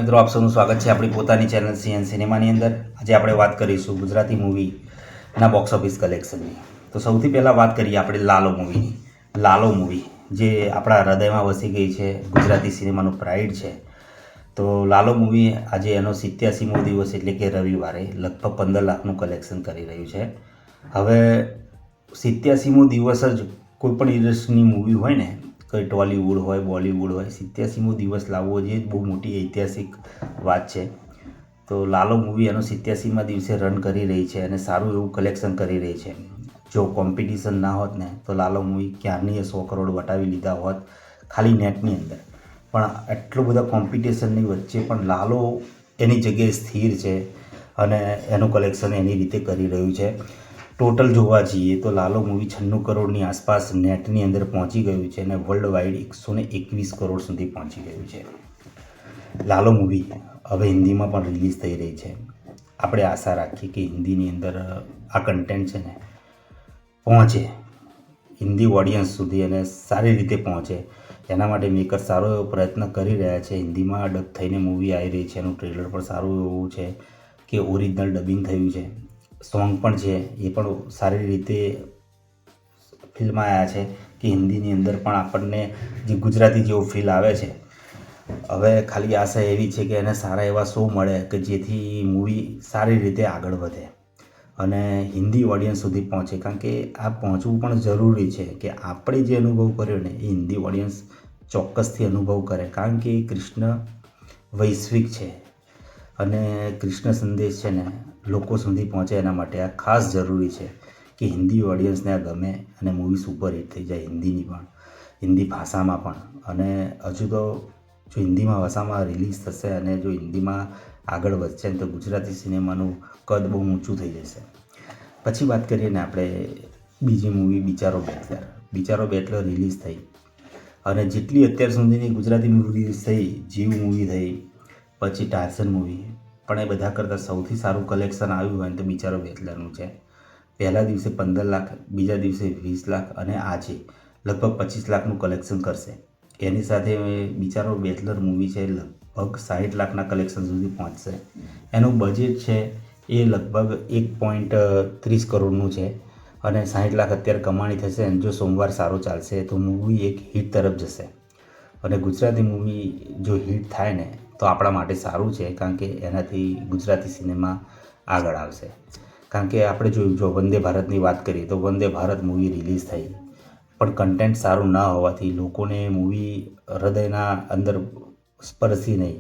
મિત્રો, આપ સૌનું સ્વાગત છે આપણી પોતાની ચેનલ સીએન સિનેમાની અંદર. આજે આપણે વાત કરીશું ગુજરાતી મૂવીના બોક્સ ઓફિસ કલેક્શનની. તો સૌથી પહેલાં વાત કરીએ આપણે લાલો મૂવીની. લાલો મૂવી જે આપણા હૃદયમાં વસી ગઈ છે, ગુજરાતી સિનેમાનું પ્રાઇડ છે. તો લાલો મૂવી આજે એનો 87મો દિવસ એટલે કે રવિવારે લગભગ 15 લાખનું કલેક્શન કરી રહ્યું છે. હવે 87મો દિવસ જ કોઈપણ ઇન્ડસ્ટ્રીની મૂવી હોય ને, કોઈ ટોલીવુડ હોય, બોલિવૂડ હોય, 87મો દિવસ લાવવો જે બહુ મોટી ઐતિહાસિક વાત છે. તો લાલો મૂવી એનો 87મા દિવસે રન કરી રહી છે અને સારું એવું કલેક્શન કરી રહી છે. જો કોમ્પિટિશન ના હોત ને તો લાલો મૂવી ક્યારની 100 કરોડ વટાવી લીધા હોત ખાલી નેટની અંદર. પણ એટલું બધા કોમ્પિટિશનની વચ્ચે પણ લાલો એની જગ્યાએ સ્થિર છે અને એનું કલેક્શન એની રીતે કરી રહ્યું છે. ટોટલ જોવા જઈએ તો લાલો મૂવી 96 કરોડની આસપાસ નેટની અંદર પહોંચી ગયું છે અને વર્લ્ડ વાઇડ 121 કરોડ સુધી પહોંચી ગયું છે. લાલો મૂવી હવે હિન્દીમાં પણ રિલીઝ થઈ રહી છે. આપણે આશા રાખીએ કે હિન્દીની અંદર આ કન્ટેન્ટ છે ને પહોંચે હિન્દી ઓડિયન્સ સુધી અને સારી રીતે પહોંચે. એના માટે મેકર સારો એવો પ્રયત્ન કરી રહ્યા છે. હિન્દીમાં ડબ થઈને મૂવી આવી રહી છે. એનું ટ્રેલર પણ સારું એવું છે કે ઓરિજિનલ ડબિંગ થયું છે. સોંગ પણ છે એ પણ સારી રીતે ફિલ્મમાં આવ્યા છે કે હિન્દીની અંદર પણ આપણને જે ગુજરાતી જેવો ફીલ આવે છે. હવે ખાલી આશા એવી છે કે એને સારા એવા શો મળે કે જેથી મૂવી સારી રીતે આગળ વધે અને હિન્દી ઓડિયન્સ સુધી પહોંચે. કારણ કે આ પહોંચવું પણ જરૂરી છે કે આપણે જે અનુભવ કર્યો ને એ હિન્દી ઓડિયન્સ ચોક્કસથી અનુભવ કરે. કારણ કે કૃષ્ણ વૈશ્વિક છે અને કૃષ્ણ સંદેશ છે ને લોકો સુધી પહોંચે. એના માટે આ ખાસ જરૂરી છે કે હિન્દી ઓડિયન્સને આ ગમે અને મૂવી સુપરહિટ થઈ જાય હિન્દીની પણ, હિન્દી ભાષામાં પણ. અને હજુ તો જો હિન્દીમાં ભાષામાં રિલીઝ થશે અને જો હિન્દીમાં આગળ વધશે ને તો ગુજરાતી સિનેમાનું કદ બહુ ઊંચું થઈ જશે. પછી વાત કરીએ ને આપણે બીજી મૂવી બિચારો બેચલર. બિચારો બેચલર રિલીઝ થઈ અને જેટલી અત્યાર સુધીની ગુજરાતી મૂવી રિલીઝ થઈ, જીવ મૂવી થઈ, પછી ટાર્ઝન મૂવી, પણ એ બધા કરતાં સૌથી સારું કલેક્શન આવ્યું હોય ને તો બિચારો બેચલરનું છે. પહેલા દિવસે 15 લાખ, બીજા દિવસે 20 લાખ અને આજે લગભગ 25 લાખનું કલેક્શન કરશે. એની સાથે બિચારો બેચલર મૂવી છે લગભગ 60 લાખના કલેક્શન સુધી પહોંચશે. એનું બજેટ છે એ લગભગ 1.30 કરોડનું છે અને 60 લાખ અત્યારે કમાણી થશે. અને જો સોમવાર સારો ચાલશે તો મૂવી એક હિટ તરફ જશે. અને ગુજરાતી મૂવી જો હિટ થાય ને તો આપણા માટે સારું છે. કારણ કે એનાથી ગુજરાતી સિનેમા આગળ આવશે. કારણ કે આપણે જોયું, જો વંદે ભારતની વાત કરીએ તો વંદે ભારત મૂવી રિલીઝ થઈ પણ કન્ટેન્ટ સારું ના હોવાથી લોકોને મૂવી હૃદયના અંદર સ્પર્શી નહીં,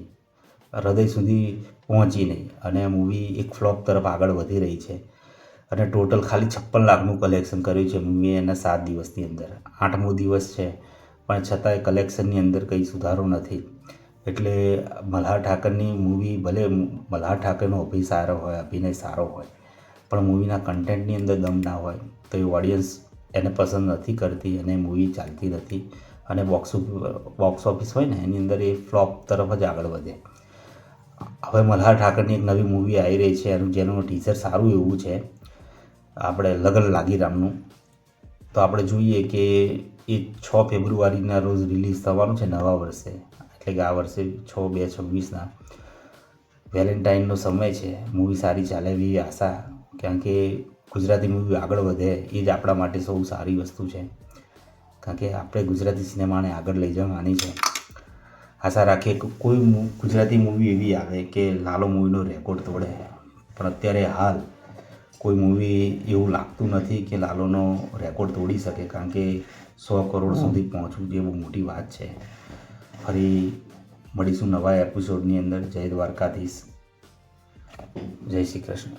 હૃદય સુધી પહોંચી નહીં અને મૂવી એક ફ્લોપ તરફ આગળ વધી રહી છે. અને ટોટલ ખાલી 56 લાખનું કલેક્શન કર્યું છે મૂવી એના 7 દિવસની અંદર. 8મો દિવસ છે પણ છતાંય કલેક્શનની અંદર કંઈ સુધારો નથી. એટલે મલ્હાર ઠાકરની મૂવી, ભલે મલ્હાર ઠાકરનો અભિનય સારો હોય પણ મૂવીના કન્ટેન્ટની અંદર દમ ના હોય તો એ ઓડિયન્સ એને પસંદ નથી કરતી અને મૂવી ચાલતી નથી. અને બોક્સ ઓફિસ હોય ને એની અંદર એ ફ્લોપ તરફ જ આગળ વધે. હવે મલ્હાર ઠાકરની એક નવી મૂવી આવી રહી છે જેનું ટીઝર સારું એવું છે, આપણે લગન લાગી રામનું. તો આપણે જોઈએ કે એ 6 ફેબ્રુઆરીના રોજ રિલીઝ થવાનું છે નવા વર્ષે, એટલે કે આ વર્ષે 6/2/26ના વેલેન્ટાઇનનો સમય છે. મૂવી સારી ચાલે એવી આશા. કારણ કે ગુજરાતી મૂવી આગળ વધે એ જ આપણા માટે સૌ સારી વસ્તુ છે. કારણ કે આપણે ગુજરાતી સિનેમાને આગળ લઈ જવાની છે. આશા રાખીએ કે કોઈ ગુજરાતી મૂવી એવી આવે કે લાલો મૂવીનો રેકોર્ડ તોડે. પણ અત્યારે હાલ કોઈ મૂવી એવું લાગતું નથી કે લાલોનો રેકોર્ડ તોડી શકે. કારણ કે 100 કરોડ સુધી પહોંચવું જે બહુ મોટી વાત છે. ફરી મળીશું નવા એપિસોડની અંદર. જય દ્વારકાધીશ, જય શ્રી કૃષ્ણ.